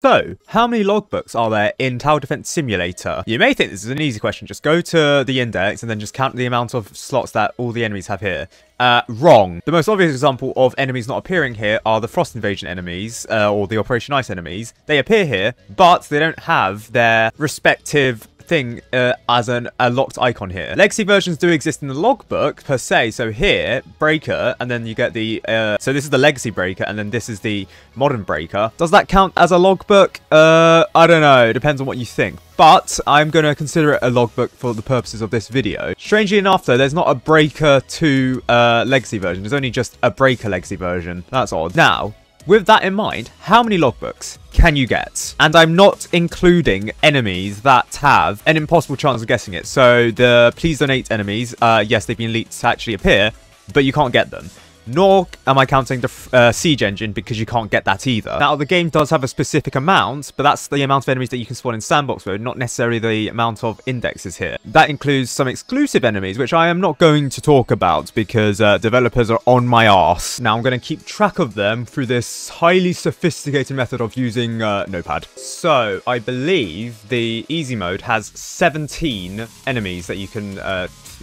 So, how many logbooks are there in Tower Defense Simulator? You may think this is an easy question. Just go to the index and then just count the amount of slots that all the enemies have here. Wrong. The most obvious example of enemies not appearing here are the Frost Invasion enemies, or the Operation Ice enemies. They appear here, but they don't have their respective thing as a locked icon here. Legacy versions do exist in the logbook per se. So here, breaker, and then you get the so this is the legacy breaker, and then this is the modern breaker. Does that count as a logbook? I don't know. It depends on what you think. But I'm going to consider it a logbook for the purposes of this video. Strangely enough, though, there's not a breaker to legacy version. There's only just a breaker legacy version. That's odd. Now, with that in mind, how many logbooks can you get? And I'm not including enemies that have an impossible chance of guessing it. So the please donate enemies, yes, they've been leaked to actually appear, but you can't get them. Nor am I counting the siege engine, because you can't get that either. Now, the game does have a specific amount, but that's the amount of enemies that you can spawn in sandbox mode, not necessarily the amount of indexes here. That includes some exclusive enemies, which I am not going to talk about because developers are on my arse. Now, I'm going to keep track of them through this highly sophisticated method of using Notepad. So, I believe the easy mode has 17 enemies that you can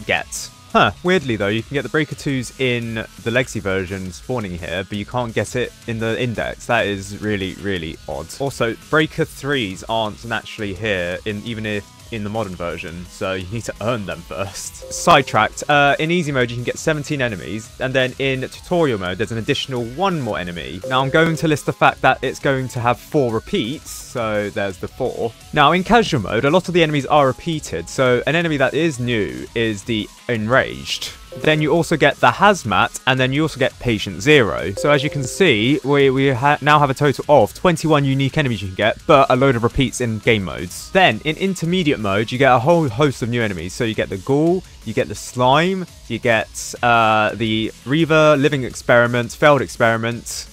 get. Huh, weirdly though, you can get the Breaker 2s in the Legacy version spawning here, but you can't get it in the index. That is really, really odd. Also, Breaker 3s aren't naturally here, even if in the modern version, so you need to earn them first. Sidetracked, in easy mode you can get 17 enemies, and then in tutorial mode there's an additional 1 more enemy. Now I'm going to list the fact that it's going to have 4 repeats, so there's the 4. Now in casual mode, a lot of the enemies are repeated, so an enemy that is new is the Enraged. Then you also get the Hazmat, and then you also get Patient Zero. So as you can see, we now have a total of 21 unique enemies you can get, but a load of repeats in game modes. Then in intermediate mode, you get a whole host of new enemies. So you get the Ghoul, you get the Slime, you get the Reaver, Living Experiment, Failed Experiment,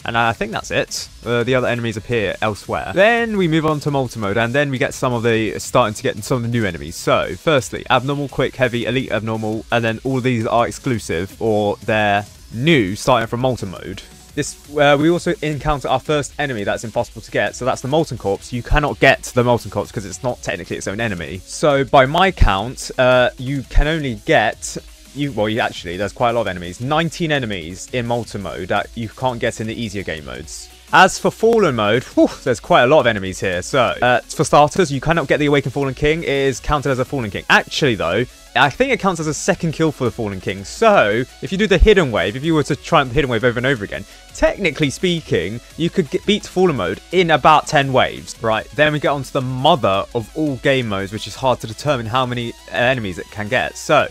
and I think that's it. The other enemies appear elsewhere. Then we move on to multi-mode, and then we get starting to get some of the new enemies. So, firstly, Abnormal, Quick, Heavy, Elite Abnormal, and then all these are exclusive, or they're new, starting from multi-mode. We also encounter our first enemy that's impossible to get, so that's the Molten Corpse. You cannot get the Molten Corpse because it's not technically its own enemy. So, by my count, you can only get... actually, there's quite a lot of enemies. 19 enemies in multi-mode that you can't get in the easier game modes. As for Fallen mode, there's quite a lot of enemies here. So, for starters, you cannot get the Awakened Fallen King. It is counted as a Fallen King. Actually, though, I think it counts as a second kill for the Fallen King. So, if you do the Hidden Wave, if you were to try the Hidden Wave over and over again, technically speaking, you could beat Fallen mode in about 10 waves, right? Then we get onto the mother of all game modes, which is hard to determine how many enemies it can get. So,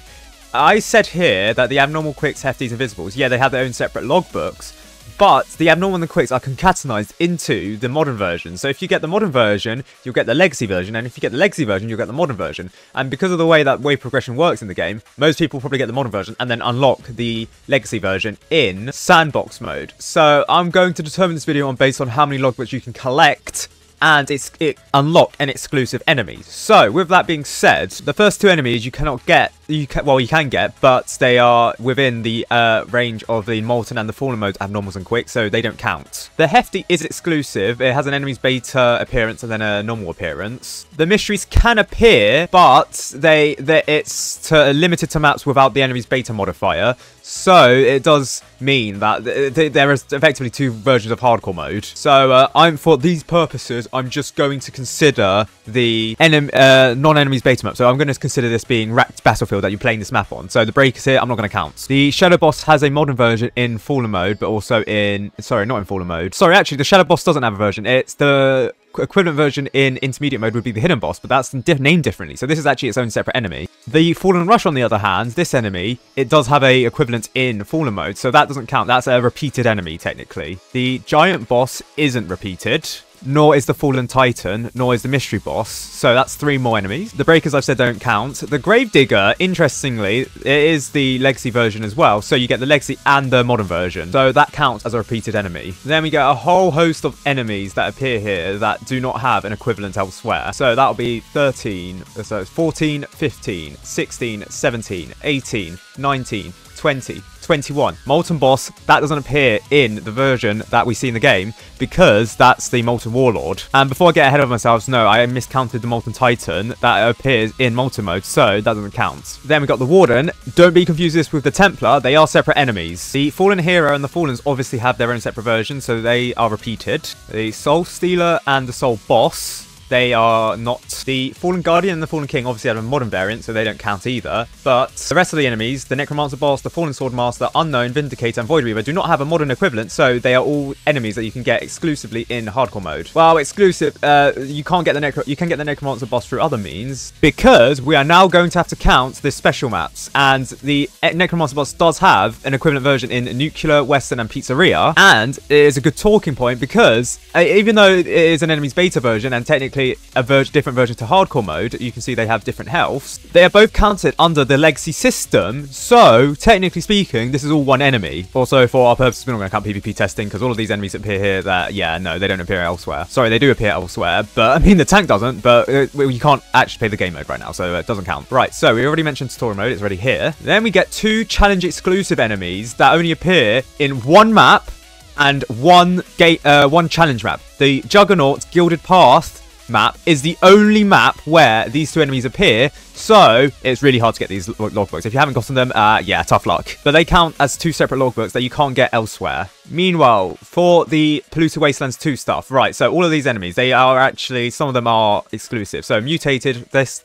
I said here that the Abnormal, Quicks, Hefties, and Invisibles, yeah, they have their own separate logbooks, but the Abnormal and the Quicks are concatenized into the modern version. So if you get the modern version, you'll get the Legacy version, and if you get the Legacy version, you'll get the modern version. And because of the way that wave progression works in the game, most people probably get the modern version and then unlock the Legacy version in sandbox mode. So I'm going to determine this video based on how many logbooks you can collect and it unlock an exclusive enemy. So, with that being said, the first 2 enemies you cannot get, you can get, but they are within the range of the Molten and the Fallen modes, Abnormals and Quick, so they don't count. The Hefty is exclusive. It has an enemy's beta appearance and then a normal appearance. The Mysteries can appear, but it's limited to maps without the enemy's beta modifier. So, it does mean that there is effectively 2 versions of hardcore mode. So, for these purposes, I'm just going to consider the non-enemies beta map. So, I'm going to consider this being Racked Battlefield that you're playing this map on. So, the breakers here, I'm not going to count. The Shadow Boss has a modern version in Fallen mode, but also in... Sorry, not in Fallen mode. Sorry, actually, the Shadow Boss doesn't have a version. It's the... equivalent version in intermediate mode would be the Hidden Boss, but that's named differently, so this is actually its own separate enemy. The Fallen Rush, on the other hand, this enemy, it does have a equivalent in Fallen mode, so that doesn't count. That's a repeated enemy, technically. The Giant Boss isn't repeated, nor is the Fallen Titan, nor is the Mystery Boss, so that's 3 more enemies. The Breakers, I've said, don't count. The Gravedigger, interestingly, it is the Legacy version as well, so you get the Legacy and the modern version, so that counts as a repeated enemy. Then we get a whole host of enemies that appear here that do not have an equivalent elsewhere, so that'll be 13, so it's 14, 15, 16, 17, 18, 19, 20, 21. Molten Boss, that doesn't appear in the version that we see in the game because that's the Molten Warlord. And before I get ahead of myself, no, I miscounted the Molten Titan that appears in Molten mode, so that doesn't count. Then we got the Warden. Don't be confused this with the Templar. They are separate enemies. The Fallen Hero and the Fallens obviously have their own separate versions, so they are repeated. The Soul Stealer and the Soul Boss, they are not. The Fallen Guardian and the Fallen King obviously have a modern variant, so they don't count either. But the rest of the enemies, the Necromancer Boss, the Fallen Swordmaster, Unknown, Vindicator, and Void Reaver, do not have a modern equivalent, so they are all enemies that you can get exclusively in hardcore mode. Well, exclusive, you can't get the Necromancer Boss through other means, because we are now going to have to count the special maps, and the Necromancer Boss does have an equivalent version in Nuclear, Western, and Pizzeria, and it is a good talking point because even though it is an enemy's beta version and technically a different version to hardcore mode, you can see they have different healths. They are both counted under the legacy system, so technically speaking, this is all one enemy. Also, for our purposes, we're not going to count PvP testing because all of these enemies appear here that, yeah, no, they don't appear elsewhere. Sorry, they do appear elsewhere, but I mean, the tank doesn't, but you can't actually play the game mode right now, so it doesn't count. Right, so we already mentioned tutorial mode, it's already here. Then we get 2 challenge exclusive enemies that only appear in one map and one challenge map. The Juggernaut Gilded Path map is the only map where these 2 enemies appear, so it's really hard to get these logbooks. If you haven't gotten them, yeah, tough luck. But they count as 2 separate logbooks that you can't get elsewhere. Meanwhile, for the Polluted Wastelands 2 stuff, right, so all of these enemies, they are actually, some of them are exclusive. So Mutated, this,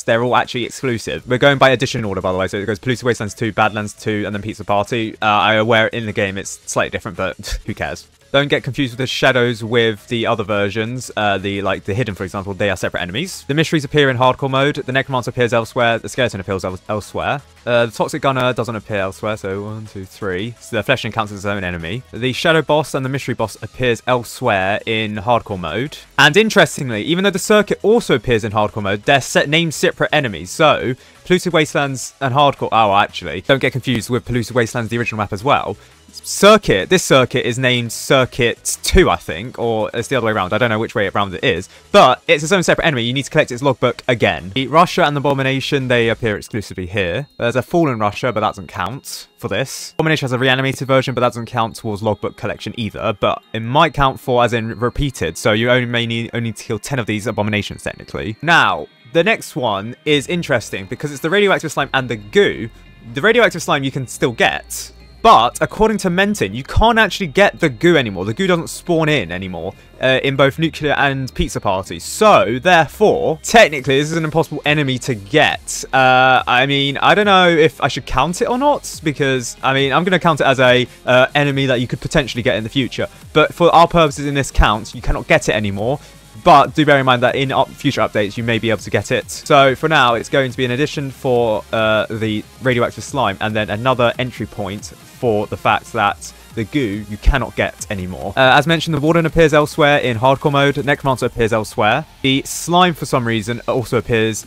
they're all actually exclusive. We're going by edition order, by the way, so it goes Polluted Wastelands 2, Badlands 2, and then Pizza Party. I'm aware in the game it's slightly different, but who cares? Don't get confused with the shadows with the other versions. The hidden, for example, they are separate enemies. The mysteries appear in hardcore mode. The Necromancer appears elsewhere. The Skeleton appears elsewhere. The Toxic Gunner doesn't appear elsewhere, so 1, 2, 3. So the Fleshling counts as its own enemy. The Shadow Boss and the Mystery Boss appears elsewhere in hardcore mode. And interestingly, even though the Circuit also appears in hardcore mode, they're named separate enemies. So Polluted Wastelands and hardcore, oh, actually, don't get confused with Polluted Wastelands, the original map as well. This circuit is named Circuit 2, I think, or it's the other way around. I don't know which way around it is, but it's its own separate enemy. You need to collect its logbook again. The Russia and the Abomination, they appear exclusively here. There's a Fallen Russia, but that doesn't count for this. Abomination has a reanimated version, but that doesn't count towards logbook collection either, but it might count for as in repeated, so you only need to kill 10 of these Abominations technically. Now, the next one is interesting because it's the Radioactive Slime and the Goo. The Radioactive Slime you can still get, but according to Menton, you can't actually get the goo anymore. The goo doesn't spawn in anymore in both Nuclear and Pizza Party. So, therefore, technically, this is an impossible enemy to get. I mean, I don't know if I should count it or not, because, I mean, I'm going to count it as a enemy that you could potentially get in the future. But for our purposes in this count, you cannot get it anymore. But do bear in mind that in future updates, you may be able to get it. So for now, it's going to be an addition for the Radioactive Slime, and then another entry point for the fact that the goo you cannot get anymore. As mentioned, the Warden appears elsewhere in hardcore mode. Necromancer appears elsewhere. The Slime, for some reason, also appears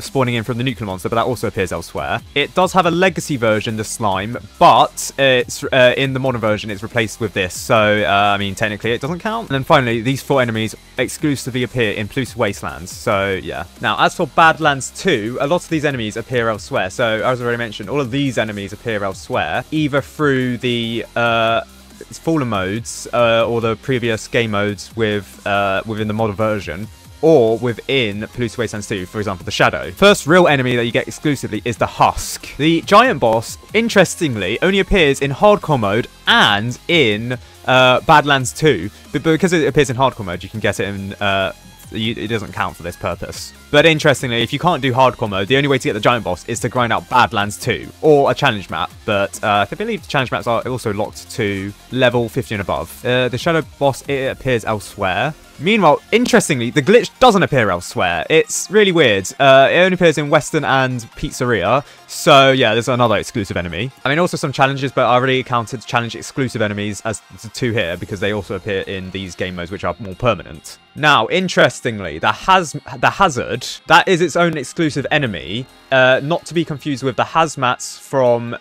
spawning in from the Nuclear Monster, but that also appears elsewhere. It does have a legacy version, the Slime, but it's in the modern version, it's replaced with this. So, I mean, technically, it doesn't count. And then finally, these 4 enemies exclusively appear in Polluted Wastelands. So, yeah. Now, as for Badlands 2, a lot of these enemies appear elsewhere. So, as I already mentioned, all of these enemies appear elsewhere, either through the Fallen modes or the previous game modes with within the modern version, or within Polluted Wastelands 2, for example, the Shadow. First real enemy that you get exclusively is the Husk. The giant boss, interestingly, only appears in hardcore mode and in Badlands 2, but because it appears in hardcore mode, you can get it in it doesn't count for this purpose. But interestingly, if you can't do hardcore mode, the only way to get the giant boss is to grind out Badlands 2 or a challenge map. But I believe the challenge maps are also locked to level 50 and above. The shadow boss, it appears elsewhere. Meanwhile, interestingly, the glitch doesn't appear elsewhere. It's really weird. It only appears in Western and Pizzeria. So, yeah, there's another exclusive enemy. I mean, also some challenges, but I already counted challenge exclusive enemies as the 2 here because they also appear in these game modes, which are more permanent. Now, interestingly, the Hazard, that is its own exclusive enemy, not to be confused with the Hazmats from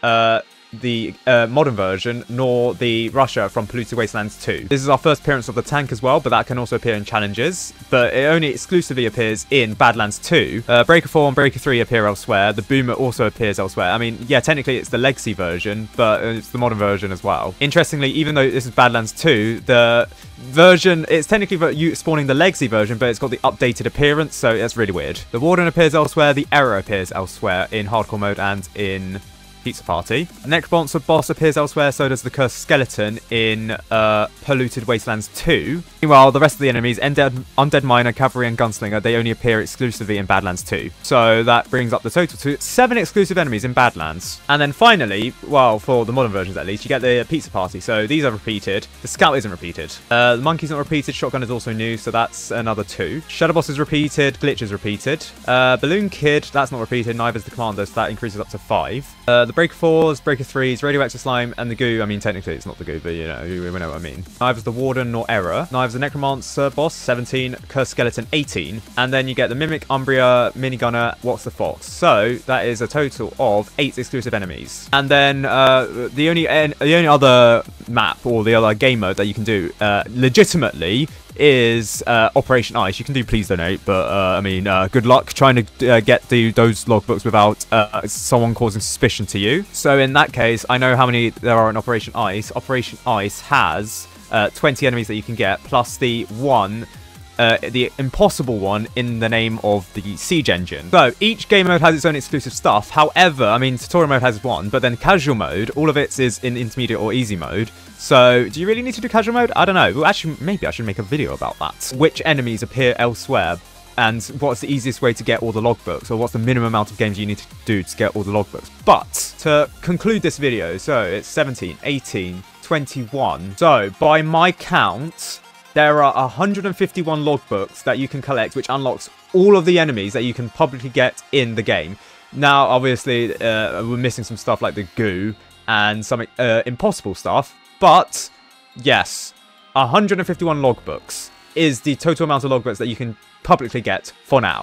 the modern version, nor the Russia from Polluted Wastelands 2. This is our first appearance of the tank as well, but that can also appear in challenges, but it only exclusively appears in Badlands 2. Breaker 4 and Breaker 3 appear elsewhere. The Boomer also appears elsewhere. I mean, yeah, technically it's the Legacy version, but it's the modern version as well. Interestingly, even though this is Badlands 2, the version, it's technically spawning the Legacy version, but it's got the updated appearance, so that's really weird. The Warden appears elsewhere, the Error appears elsewhere in Hardcore mode and in Pizza Party. Necromancer boss appears elsewhere, so does the Cursed Skeleton in Polluted Wastelands 2. Meanwhile, the rest of the enemies, Undead Miner, Cavalry and Gunslinger, they only appear exclusively in Badlands 2. So that brings up the total to 7 exclusive enemies in Badlands. And then finally, well, for the modern versions at least, you get the Pizza Party. So these are repeated. The Scout isn't repeated. The Monkey's not repeated. Shotgun is also new, so that's another 2. Shadow Boss is repeated. Glitch is repeated. Balloon Kid, that's not repeated. Neither is the Commander, so that increases up to 5. The Breaker 4s, Breaker 3s, Radioactive Slime, and the Goo. I mean, technically it's not the Goo, but you know, we know what I mean. Neither's the Warden nor Error. Neither's the Necromancer boss, 17, Cursed Skeleton, 18. And then you get the Mimic, Umbria, Minigunner, What's the Fox. So that is a total of 8 exclusive enemies. And then the only other map or the other game mode that you can do legitimately is Operation Ice. You can do Please Donate, but I mean, good luck trying to get those logbooks without someone causing suspicion to you. So in that case, I know how many there are in Operation Ice. Operation Ice has 20 enemies that you can get, plus the impossible one in the name of the Siege Engine. So each game mode has its own exclusive stuff. However, I mean, tutorial mode has one, but then casual mode, all of it is in intermediate or easy mode. So do you really need to do casual mode? I don't know. Well, actually, maybe I should make a video about that. Which enemies appear elsewhere, and what's the easiest way to get all the logbooks, or what's the minimum amount of games you need to do to get all the logbooks. But to conclude this video, so it's 17, 18, 21. So by my count, there are 151 logbooks that you can collect, which unlocks all of the enemies that you can publicly get in the game. Now, obviously, we're missing some stuff like the Goo and some impossible stuff, but yes, 151 logbooks is the total amount of logbooks that you can publicly get for now.